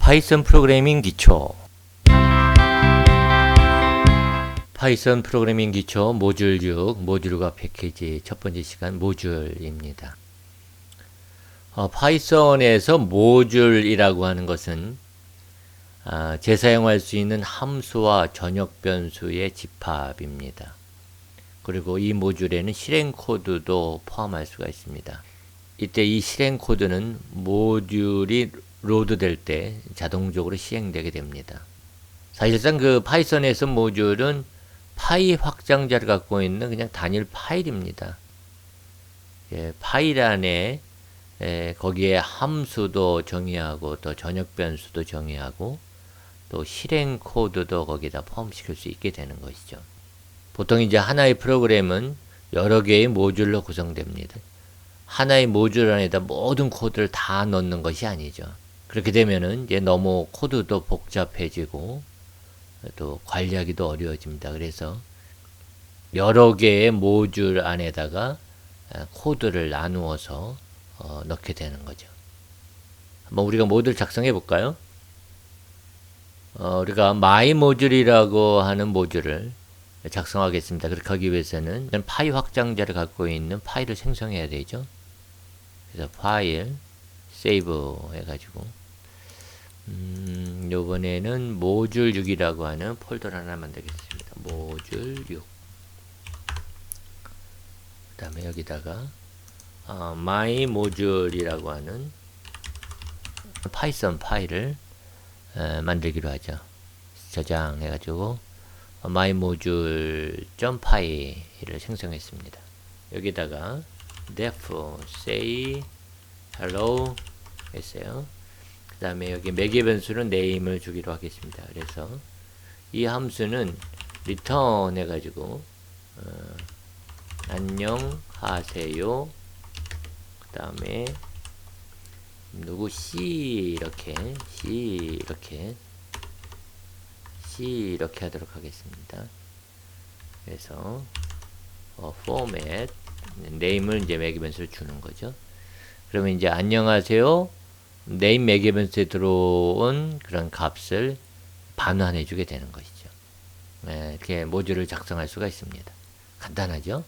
파이썬 프로그래밍 기초 파이썬 프로그래밍 기초 모듈 6 모듈과 패키지 첫 번째 시간 모듈입니다. 파이썬에서 모듈이라고 하는 것은 재사용할 수 있는 함수와 전역 변수의 집합입니다. 그리고 이 모듈에는 실행 코드도 포함할 수가 있습니다. 이때 이 실행 코드는 모듈이 로드될 때 자동적으로 시행되게 됩니다. 사실상 그 파이썬에서 모듈은 파이 확장자를 갖고 있는 그냥 단일 파일입니다. 파일 안에 거기에 함수도 정의하고 또 전역 변수도 정의하고 또 실행 코드도 거기다 포함시킬 수 있게 되는 것이죠. 보통 이제 하나의 프로그램은 여러 개의 모듈로 구성됩니다. 하나의 모듈 안에다 모든 코드를 다 넣는 것이 아니죠. 그렇게 되면은 이제 너무 코드도 복잡해지고 또 관리하기도 어려워집니다. 그래서 여러 개의 모듈 안에다가 코드를 나누어서 넣게 되는 거죠. 한번 우리가 모듈 작성해 볼까요? 우리가 my 모듈이라고 하는 모듈을 작성하겠습니다. 그렇게 하기 위해서는 파일 확장자를 갖고 있는 파일을 생성해야 되죠. 그래서 파일 세이브 해가지고 요번에는 모듈 6이라고 하는 폴더를 하나 만들겠습니다. 모듈 6. 그 다음에 여기다가 my 모듈이라고 하는 파이썬 파일을 만들기로 하죠. 저장해가지고 my module.py를 생성했습니다. 여기다가 def say hello 했어요. 그 다음에 여기 매개 변수는 name을 주기로 하겠습니다. 그래서 이 함수는 return 해가지고 안녕하세요. 그 다음에 누구 C 이렇게 하도록 하겠습니다. 그래서 format name을 이제 매개 변수를 주는 거죠. 그러면 이제 안녕하세요 name 매개 변수에 들어온 그런 값을 반환해 주게 되는 것이죠. 이렇게 모듈을 작성할 수가 있습니다. 간단하죠?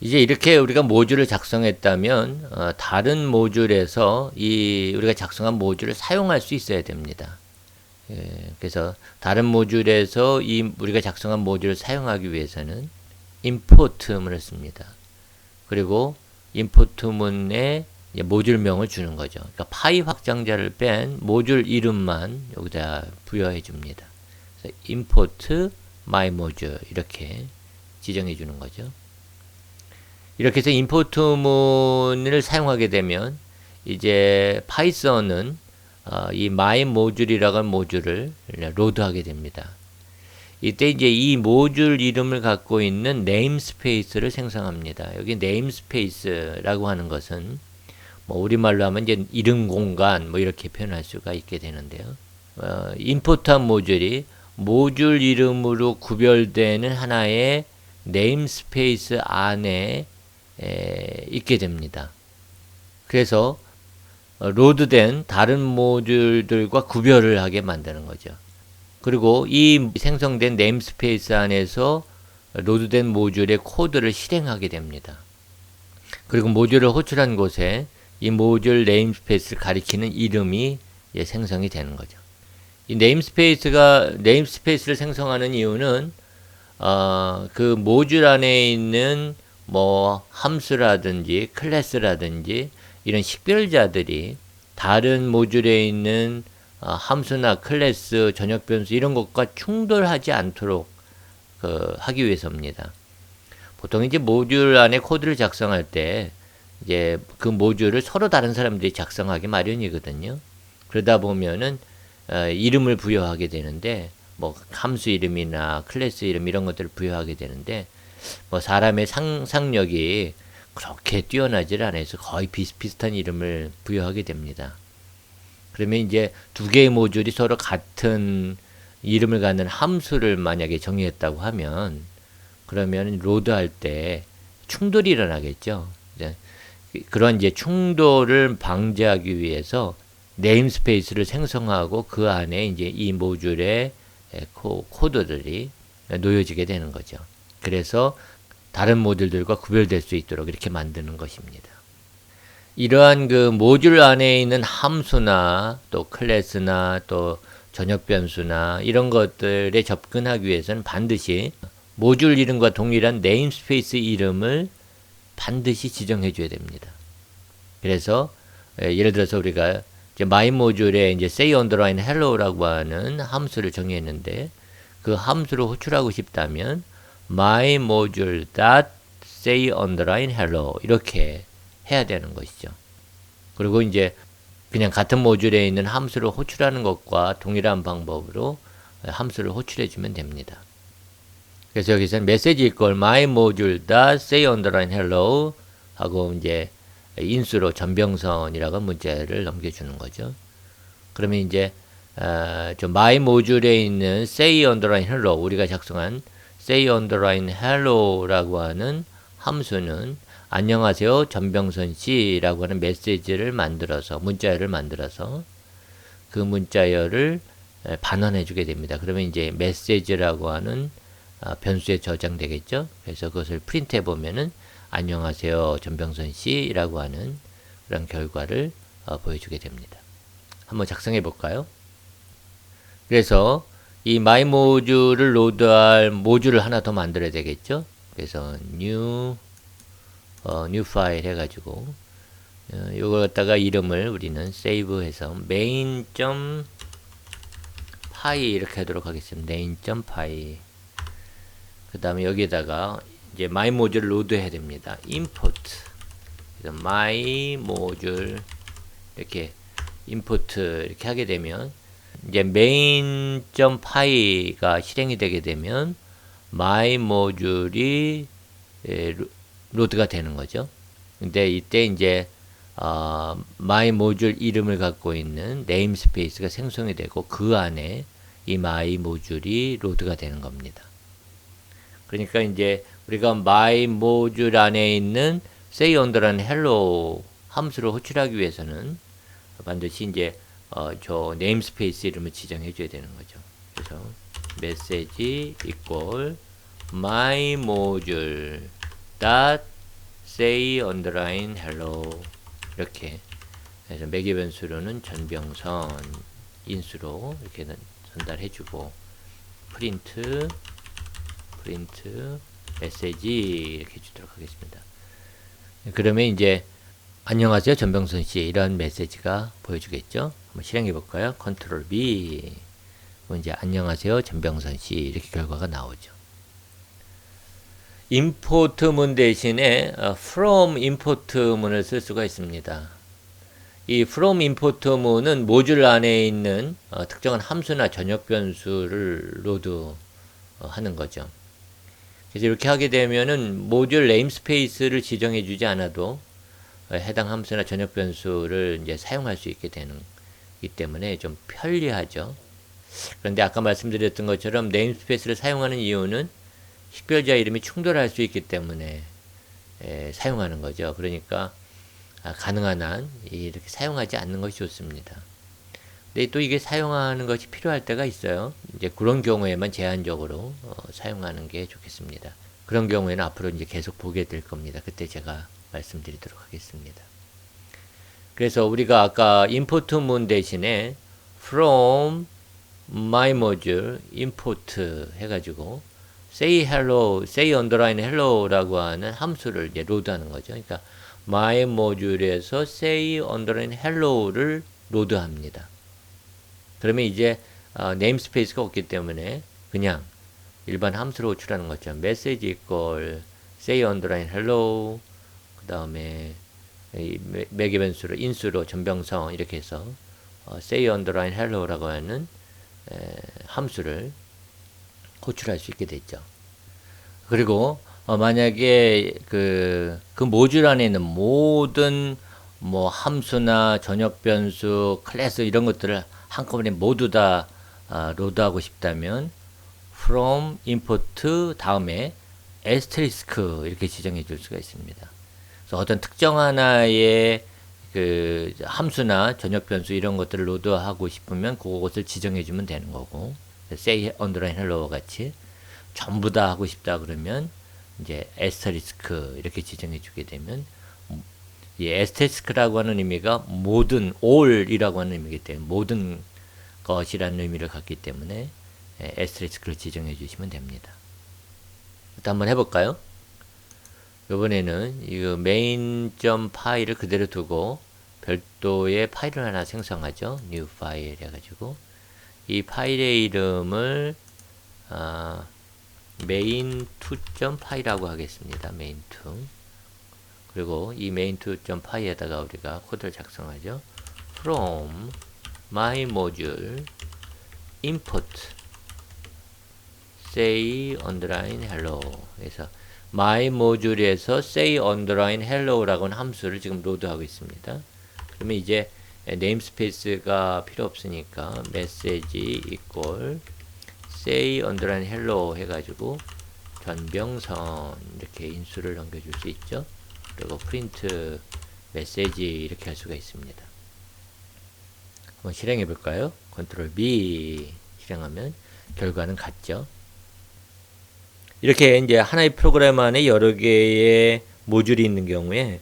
이제 이렇게 우리가 모듈을 작성했다면 다른 모듈에서 이 우리가 작성한 모듈을 사용할 수 있어야 됩니다. 그래서 다른 모듈에서 이 우리가 작성한 모듈을 사용하기 위해서는 import문을 씁니다. 그리고 import문에 모듈명을 주는 거죠. 그러니까 파이 확장자를 뺀 모듈 이름만 여기다 부여해 줍니다. 그래서 import my module 이렇게 지정해 주는 거죠. 이렇게 해서 import문을 사용하게 되면 이제 파이썬은 이 my module이라고 하는 모듈을 로드하게 됩니다. 이때 이제 이 모듈 이름을 갖고 있는 네임스페이스를 생성합니다. 여기 네임스페이스라고 하는 것은 뭐 우리말로 하면 이제 이름 공간 뭐 이렇게 표현할 수가 있게 되는데요. 임포트한 모듈이 모듈 이름으로 구별되는 하나의 네임스페이스 안에 있게 됩니다. 그래서 로드된 다른 모듈들과 구별을 하게 만드는 거죠. 그리고 이 생성된 네임스페이스 안에서 로드된 모듈의 코드를 실행하게 됩니다. 그리고 모듈을 호출한 곳에 이 모듈 네임스페이스를 가리키는 이름이 생성이 되는 거죠. 이 네임스페이스를 생성하는 이유는 그 모듈 안에 있는 뭐 함수라든지 클래스라든지 이런 식별자들이 다른 모듈에 있는 함수나 클래스, 전역 변수 이런 것과 충돌하지 않도록 하기 위해서입니다. 보통 이제 모듈 안에 코드를 작성할 때 이제 그 모듈을 서로 다른 사람들이 작성하기 마련이거든요. 그러다 보면은 이름을 부여하게 되는데 뭐 함수 이름이나 클래스 이름 이런 것들을 부여하게 되는데 뭐 사람의 상상력이 그렇게 뛰어나질 않아서 거의 비슷비슷한 이름을 부여하게 됩니다. 그러면 이제 두 개의 모듈이 서로 같은 이름을 갖는 함수를 만약에 정의했다고 하면 그러면 로드할 때 충돌이 일어나겠죠. 그런 이제 충돌을 방지하기 위해서 네임스페이스를 생성하고 그 안에 이제 이 모듈의 코드들이 놓여지게 되는 거죠. 그래서 다른 모듈들과 구별될 수 있도록 이렇게 만드는 것입니다. 이러한 그 모듈 안에 있는 함수나 또 클래스나 또 전역 변수나 이런 것들에 접근하기 위해서는 반드시 모듈 이름과 동일한 네임스페이스 이름을 반드시 지정해 줘야 됩니다. 그래서 예를 들어서 우리가 이제 my 모듈에 이제 say underline hello라고 하는 함수를 정의했는데 그 함수를 호출하고 싶다면 my module dot say underline hello 이렇게 해야 되는 것이죠. 그리고 이제 그냥 같은 모듈에 있는 함수를 호출하는 것과 동일한 방법으로 함수를 호출해 주면 됩니다. 그래서 여기서는 message equal my module dot say underline hello 하고 이제 인수로 전병선이라고 문자를 넘겨주는 거죠. 그러면 이제 저 my 모듈에 있는 say underline hello 우리가 작성한 say underline hello라고 하는 함수는 안녕하세요 전병선 씨라고 하는 메시지를 만들어서 문자열을 만들어서 그 문자열을 반환해 주게 됩니다. 그러면 이제 메시지라고 하는 변수에 저장되겠죠. 그래서 그것을 프린트해 보면은 안녕하세요 전병선 씨라고 하는 그런 결과를 보여주게 됩니다. 한번 작성해 볼까요? 그래서 이 my 모듈을 로드할 모듈을 하나 더 만들어야 되겠죠. 그래서 new 파일 해가지고 이거 갖다가 이름을 우리는 save해서 main.py 이렇게 하도록 하겠습니다. main.py 그 다음에 여기에다가 이제 my 모듈을 로드해야 됩니다. import 그래서 my 모듈 이렇게 import 이렇게 하게 되면 이제 main.py가 실행이 되게 되면 my 모듈이 로드가 되는 거죠. 근데 이때 이제 my 모듈 이름을 갖고 있는 네임스페이스가 생성이 되고 그 안에 이 my 모듈이 로드가 되는 겁니다. 그러니까 이제 우리가 my 모듈 안에 있는 say underline hello 함수를 호출하기 위해서는 반드시 이제 저 네임스페이스 이름을 지정해 줘야 되는 거죠. 그래서 message equal my module dot say underline hello 이렇게 해서 매개 변수로는 전병선 인수로 이렇게 전달해 주고 프린트 메시지 이렇게 주도록 하겠습니다. 그러면 이제 안녕하세요 전병선 씨 이런 메시지가 보여주겠죠. 한번 실행해 볼까요? 컨트롤 B 이제 안녕하세요 전병선 씨 이렇게 결과가 나오죠. import 문 대신에 from import 문을 쓸 수가 있습니다. 이 from import 문은 모듈 안에 있는 특정한 함수나 전역 변수를 로드 하는 거죠. 그래서 이렇게 하게 되면은 모듈 네임스페이스를 지정해 주지 않아도 해당 함수나 전역 변수를 이제 사용할 수 있게 되는 기 때문에 좀 편리하죠. 그런데 아까 말씀드렸던 것처럼 네임스페이스를 사용하는 이유는 식별자 이름이 충돌할 수 있기 때문에 사용하는 거죠. 그러니까 가능한 한 이렇게 사용하지 않는 것이 좋습니다. 근데 또 이게 사용하는 것이 필요할 때가 있어요. 이제 그런 경우에만 제한적으로 사용하는 게 좋겠습니다. 그런 경우에는 앞으로 이제 계속 보게 될 겁니다. 그때 제가 말씀드리도록 하겠습니다. 그래서 우리가 아까 import 문 대신에 from my module import 해가지고 say hello, say underline hello라고 하는 함수를 이제 로드하는 거죠. 그러니까 my module에서 say underline hello를 로드합니다. 그러면 이제 네임스페이스가 없기 때문에 그냥 일반 함수로 호출하는 거죠. message equal say underline hello 그 다음에 매개 변수로 인수로 전병성 이렇게 해서 say underline hello라고 하는 함수를 호출할 수 있게 됐죠. 그리고 만약에 그 모듈 안에 있는 모든 뭐 함수나 전역 변수, 클래스 이런 것들을 한꺼번에 모두 다 로드하고 싶다면 from import 다음에 asterisk 이렇게 지정해 줄 수가 있습니다. 그래서 어떤 특정 하나의 그 함수나 전역 변수 이런 것들을 로드하고 싶으면 그것을 지정해 주면 되는 거고, say underline hello 같이 전부 다 하고 싶다 그러면 이제 에스터리스크 이렇게 지정해 주게 되면, 이 에스테리스크라고 하는 의미가 모든 all이라고 하는 의미이기 때문에 모든 것이라는 의미를 갖기 때문에 에스테리스크를 지정해 주시면 됩니다. 일단 한번 해볼까요? 이번에는 이 main 파일을 그대로 두고 별도의 파일을 하나 생성하죠. new file 해가지고 이 파일의 이름을 main2.py라고 하겠습니다. main2. 그리고 이 main2.py에다가 우리가 코드를 작성하죠. from my module import say underline hello. 그래서 my module에서 say underline hello라고 하는 함수를 지금 로드하고 있습니다. 그러면 이제 네임스페이스가 필요 없으니까 message equal say underline hello 해가지고 전병선 이렇게 인수를 넘겨줄 수 있죠. 그리고 print message 이렇게 할 수가 있습니다. 한번 실행해 볼까요? 컨트롤 B 실행하면 결과는 같죠. 이렇게 이제 하나의 프로그램 안에 여러 개의 모듈이 있는 경우에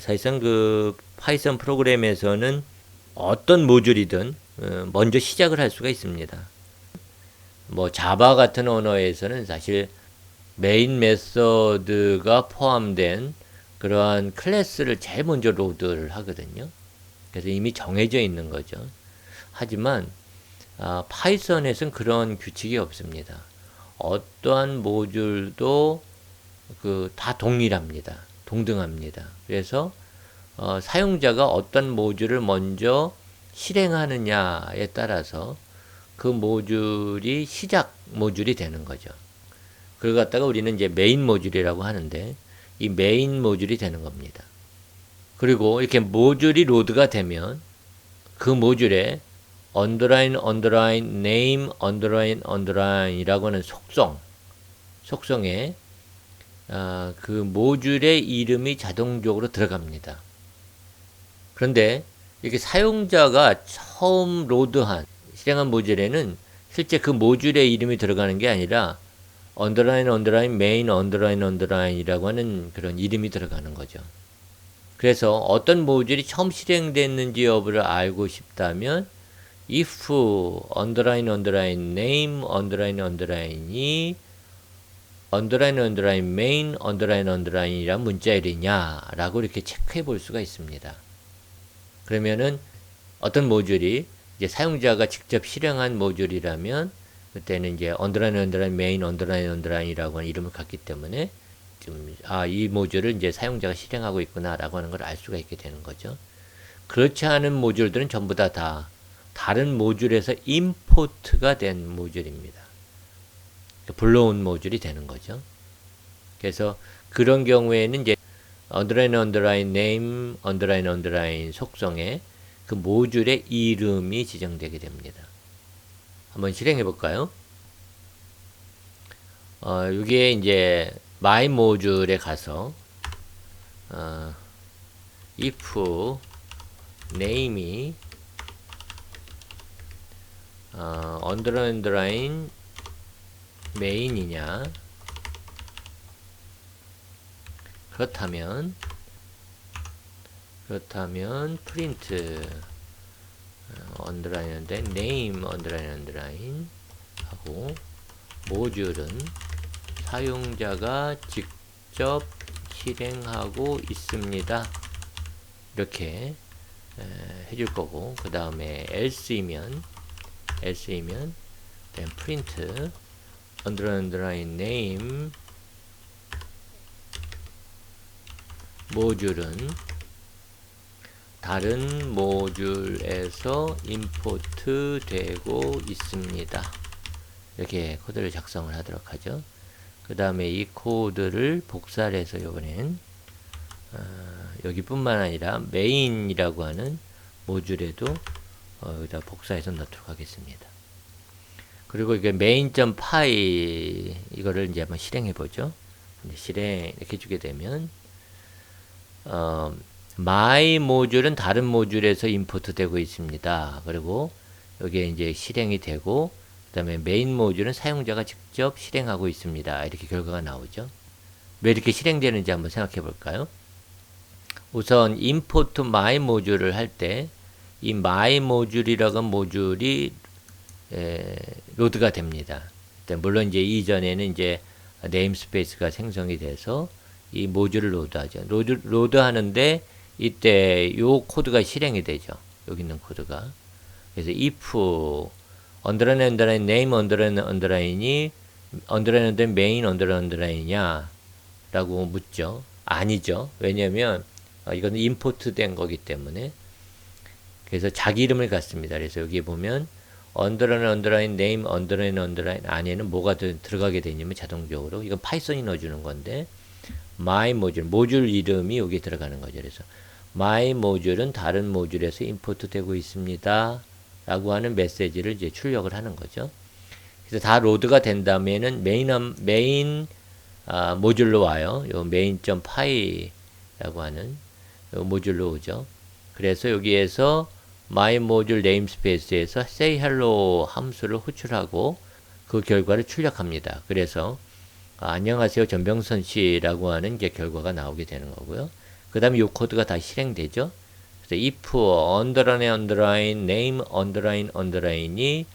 사실상 그 파이썬 프로그램에서는 어떤 모듈이든 먼저 시작을 할 수가 있습니다. 뭐 자바 같은 언어에서는 사실 메인 메서드가 포함된 그러한 클래스를 제일 먼저 로드를 하거든요. 그래서 이미 정해져 있는 거죠. 하지만 파이썬에서는 그런 규칙이 없습니다. 어떠한 모듈도 다 동일합니다. 동등합니다. 그래서 사용자가 어떤 모듈을 먼저 실행하느냐에 따라서 그 모듈이 시작 모듈이 되는 거죠. 그걸 갖다가 우리는 이제 메인 모듈이라고 하는데 이 메인 모듈이 되는 겁니다. 그리고 이렇게 모듈이 로드가 되면 그 모듈에 underline, underline, name, underline, underline이라고 하는 속성에 그 모듈의 이름이 자동적으로 들어갑니다. 그런데 이렇게 사용자가 처음 로드한 실행한 모듈에는 실제 그 모듈의 이름이 들어가는 게 아니라 underline, underline, main, underline, underline이라고 하는 그런 이름이 들어가는 거죠. 그래서 어떤 모듈이 처음 실행됐는지 여부를 알고 싶다면 if underline, underline, name, underline, underline이 underline, underline, main, underline, underline이란 문자열이냐라고 이렇게 체크해 볼 수가 있습니다. 그러면은 어떤 모듈이 이제 사용자가 직접 실행한 모듈이라면 그때는 이제 underline, underline, main, underline, underline이라고 하는 이름을 갖기 때문에 이 모듈을 이제 사용자가 실행하고 있구나라고 하는 걸 알 수가 있게 되는 거죠. 그렇지 않은 모듈들은 전부 다 다른 모듈에서 임포트가 된 모듈입니다. 불러온 모듈이 되는 거죠. 그래서 그런 경우에는 이제 underline, underline, name, underline, underline 속성에 그 모듈의 이름이 지정되게 됩니다. 한번 실행해 볼까요? 이게 이제 my 모듈에 가서 if name이 underline, underline main이냐 그렇다면 print underline name underline underline 하고 모듈은 사용자가 직접 실행하고 있습니다. 이렇게 해줄 거고 그 다음에 else이면 then print underline name 모듈은 다른 모듈에서 임포트 되고 있습니다. 이렇게 코드를 작성을 하도록 하죠. 그 다음에 이 코드를 복사를 해서 이번엔 여기뿐만 아니라 메인이라고 하는 모듈에도 여기다 복사해서 넣도록 하겠습니다. 그리고 이게 main.py 이거를 이제 한번 실행해 보죠. 실행 이렇게 주게 되면 my 모듈은 다른 모듈에서 임포트 되고 있습니다. 그리고 여기에 이제 실행이 되고, 그 다음에 메인 모듈은 사용자가 직접 실행하고 있습니다. 이렇게 결과가 나오죠. 왜 이렇게 실행되는지 한번 생각해 볼까요? 우선 import my 모듈을 할 때 이 my 모듈이라는 모듈이 로드가 됩니다. 물론 이제 이전에는 이제 네임스페이스가 생성이 돼서 이 모듈을 로드하죠. 로드하는데 이때 요 코드가 실행이 되죠. 여기 있는 코드가. 그래서 if 언더라인 name 언더라인이 언더라인 main 언더라인이냐 라고 묻죠. 아니죠. 왜냐면 이거는 임포트 된 거기 때문에. 그래서 자기 이름을 갖습니다. 그래서 여기 보면 언더라인 name 언더라인 안에는 뭐가 들어가게 되냐면 자동적으로 이건 파이썬이 넣어주는 건데 my 모듈 이름이 여기에 들어가는 거죠. 그래서 my 모듈은 다른 모듈에서 임포트 되고 있습니다. 라고 하는 메시지를 이제 출력을 하는 거죠. 그래서 다 로드가 된 다음에는 메인 모듈로 와요. 요 main.py 라고 하는 요 모듈로 오죠. 그래서 여기에서 my 모듈 네임스페이스에서 say hello 함수를 호출하고 그 결과를 출력합니다. 그래서 안녕하세요 전병선 씨라고 하는 게 결과가 나오게 되는 거고요. 그 다음에 이 코드가 다시 실행되죠. 그래서 if underline name underline이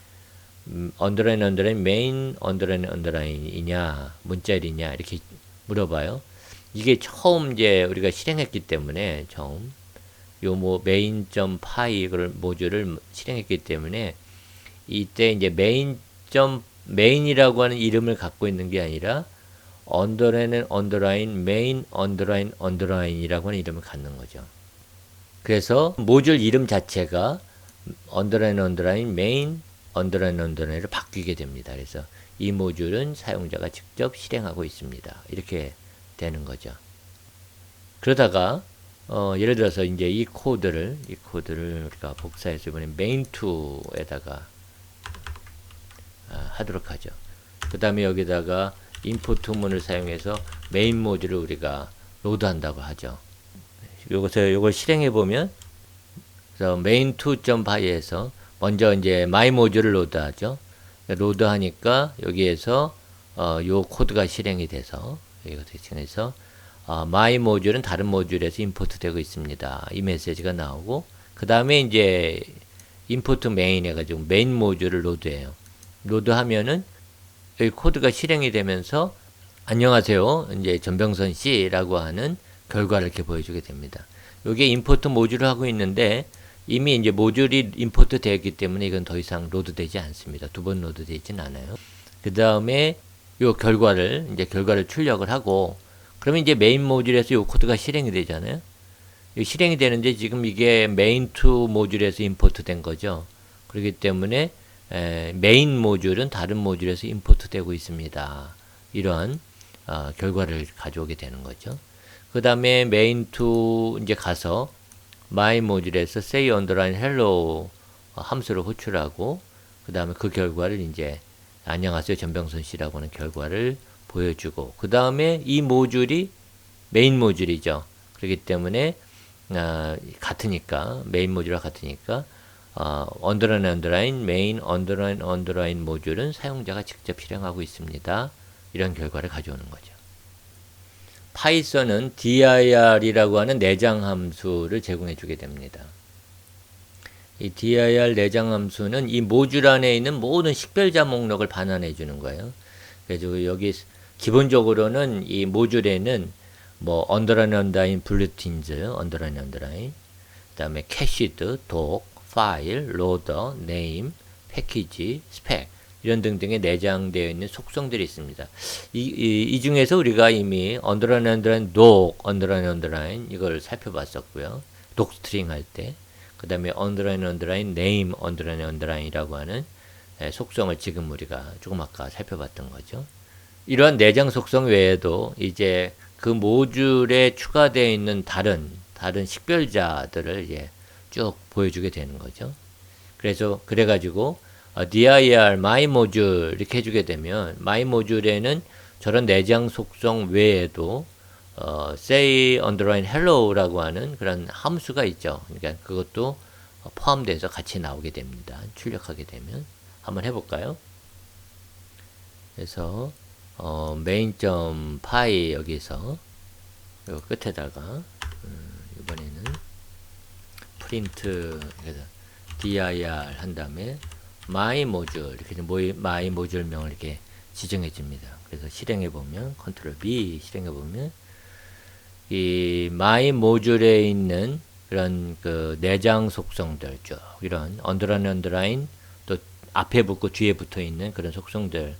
underline main underline이냐 문자일이냐 이렇게 물어봐요. 이게 처음 이제 우리가 실행했기 때문에 처음 요 main.py 이걸 모듈을 실행했기 때문에 이때 이제 main이라고 하는 이름을 갖고 있는 게 아니라 underline main underline이라고 하는 이름을 갖는 거죠. 그래서 모듈 이름 자체가 underline main underline를 바뀌게 됩니다. 그래서 이 모듈은 사용자가 직접 실행하고 있습니다. 이렇게 되는 거죠. 그러다가 예를 들어서 이제 이 코드를 우리가 복사해서 이번에 main2에다가 하도록 하죠. 그 다음에 여기다가 임포트문을 사용해서 메인 모듈을 우리가 로드한다고 하죠. 요걸 실행해 보면 그래서 main2.py에서 먼저 이제 my 모듈을 로드하죠. 로드하니까 여기에서 요 코드가 실행이 돼서 my 모듈은 다른 모듈에서 임포트 되고 있습니다. 이 메시지가 나오고 그 다음에 이제 import main 해가지고 메인 모듈을 로드해요. 로드하면은 여기 코드가 실행이 되면서 안녕하세요 이제 전병선 씨라고 하는 결과를 이렇게 보여주게 됩니다. 여기에 import 모듈을 하고 있는데 이미 이제 모듈이 임포트 되었기 때문에 이건 더 이상 로드되지 않습니다. 두 번 로드되진 않아요. 그 다음에 요 결과를 출력을 하고 그러면 이제 메인 모듈에서 요 코드가 실행이 되잖아요. 실행이 되는데 지금 이게 main2 모듈에서 임포트 된 거죠. 그렇기 때문에 메인 모듈은 다른 모듈에서 임포트 되고 있습니다. 이러한 결과를 가져오게 되는 거죠. 그 다음에 main2 이제 가서 my 모듈에서 say underline hello 함수를 호출하고 그 다음에 그 결과를 이제 안녕하세요 전병선 씨라고 하는 결과를 보여주고 그 다음에 이 모듈이 메인 모듈이죠. 그렇기 때문에 같으니까 메인 모듈과 같으니까 underline main underline 모듈은 사용자가 직접 실행하고 있습니다. 이런 결과를 가져오는 거죠. 파이썬은 dir이라고 하는 내장 함수를 제공해 주게 됩니다. 이 dir 내장 함수는 이 모듈 안에 있는 모든 식별자 목록을 반환해 주는 거예요. 그래서 여기 기본적으로는 이 모듈에는 뭐 underline bulletins, underline 그다음에 cached, doc, file, loader, name, package, spec 이런 등등의 내장되어 있는 속성들이 있습니다. 이 중에서 우리가 이미 underline, doc, underline 이걸 살펴봤었고요. docstring 할 때 그 다음에 underline, name, underline이라고 하는 속성을 지금 우리가 조금 아까 살펴봤던 거죠. 이러한 내장 속성 외에도 이제 그 모듈에 추가되어 있는 다른 식별자들을 이제 쭉 보여주게 되는 거죠. 그래가지고 dir my 모듈 이렇게 해주게 되면 my 모듈에는 저런 내장 속성 외에도 say underline hello라고 하는 그런 함수가 있죠. 그러니까 그것도 포함돼서 같이 나오게 됩니다. 출력하게 되면 한번 해볼까요? 그래서 main.py 여기서 요 끝에다가 이번에는 print 그래서 dir 한 다음에 my module 이렇게 my module명을 이렇게 지정해 줍니다. 그래서 실행해 보면 컨트롤 B 실행해 보면 이 my module에 있는 그런 그 내장 속성들 쭉 이런 언더라인 또 앞에 붙고 뒤에 붙어 있는 그런 속성들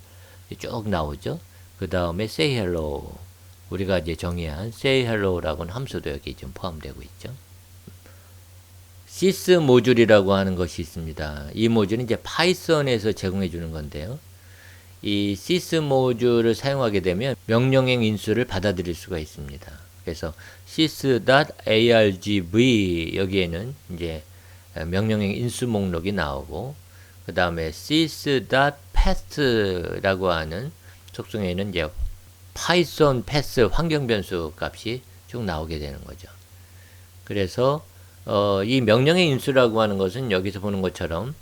쭉 나오죠. 그 다음에 say hello 우리가 이제 정의한 say hello라고는 함수도 여기 좀 포함되고 있죠. sys 모듈이라고 하는 것이 있습니다. 이 모듈은 이제 파이썬에서 제공해 주는 건데요. 이 sys 모듈을 사용하게 되면 명령행 인수를 받아들일 수가 있습니다. 그래서 sys.argv 여기에는 이제 명령행 인수 목록이 나오고 그 다음에 sys.path라고 하는 속성에는 이제 파이썬 패스 환경 변수 값이 쭉 나오게 되는 거죠. 그래서 이 명령의 인수라고 하는 것은 여기서 보는 것처럼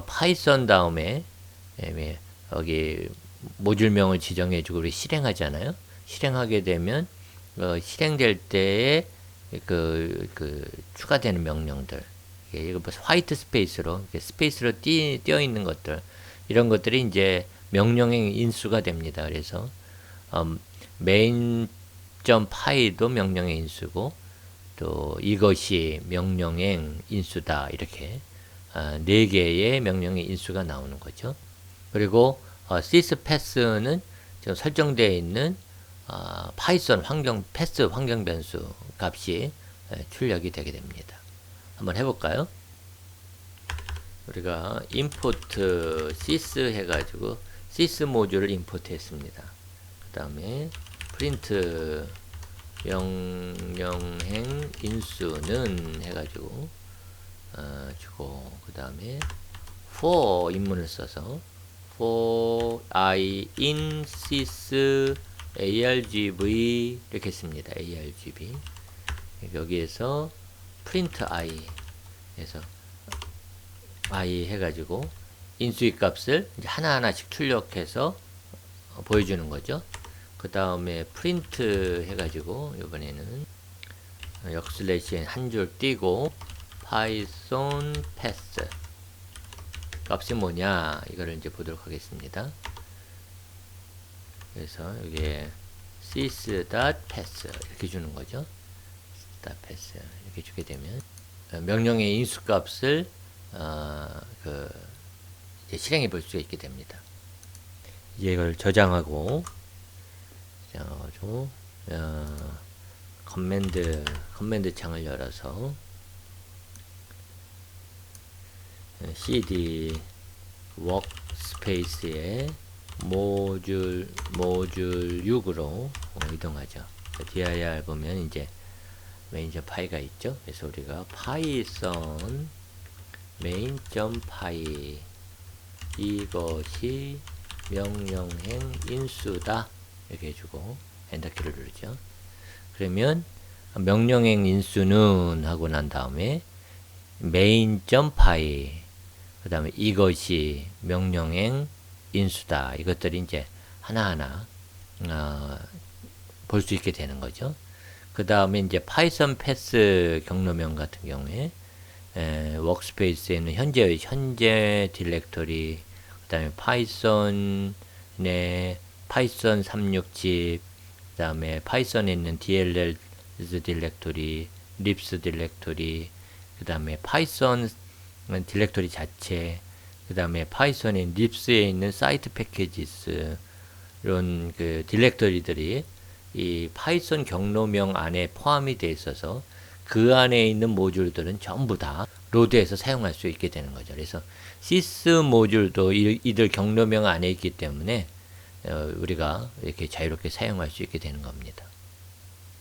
파이썬 다음에 여기 모듈명을 지정해 주고 우리 실행하잖아요. 실행하게 되면 실행될 때에 추가되는 명령들 이거 뭐 화이트 스페이스로 띄어 있는 것들 이런 것들이 이제 명령의 인수가 됩니다. 그래서 main.py도 명령의 인수고 또 이것이 명령행 인수다 이렇게 4개의 명령의 인수가 나오는 거죠. 그리고 syspath는 지금 설정되어 있는 파이썬 패스 환경 변수 값이 출력이 되게 됩니다. 한번 해볼까요? 우리가 import sys 해가지고 sys 모듈을 임포트 했습니다. 그 다음에 print 명령행 인수는 해가지고 주고 그 다음에 for 인문을 써서 for i in sys argv 이렇게 했습니다. argv 여기에서 print i 해서 i 해가지고 인수의 값을 이제 하나하나씩 출력해서 보여주는 거죠. 그 다음에 프린트 해가지고 이번에는 역슬래시에 한 줄 띄고 파이썬 패스 값이 뭐냐 이거를 이제 보도록 하겠습니다. 그래서 여기에 sys.pass 이렇게 주는 거죠. sys.pass 이렇게 주게 되면 명령의 인수 값을 이제 실행해 볼 수 있게 됩니다. 이제 이걸 저장하고 커맨드 창을 열어서 cd workspace에 모듈 6으로 이동하죠. dir 보면 이제 main.py가 있죠. 그래서 우리가 python main.py 이것이 명령행 인수다 이렇게 해주고 엔터키를 누르죠. 그러면 명령행 인수는 하고 난 다음에 main.py 그 다음에 이것이 명령행 인수다 이것들이 이제 하나하나 볼 수 있게 되는 거죠. 그 다음에 이제 파이썬 패스 경로명 같은 경우에 워크스페이스에는 현재 디렉터리 그 다음에 파이썬의 파이썬 360, 그 다음에 파이썬에 있는 DLL 디렉토리, libs 디렉토리, 그 다음에 파이썬 디렉토리 자체, 그 다음에 파이썬의 libs에 있는 사이트 패키지스, 이런 그 디렉토리들이 이 파이썬 경로명 안에 포함이 되어 있어서 그 안에 있는 모듈들은 전부 다 로드해서 사용할 수 있게 되는 거죠. 그래서 sys 모듈도 이들 경로명 안에 있기 때문에 우리가 이렇게 자유롭게 사용할 수 있게 되는 겁니다.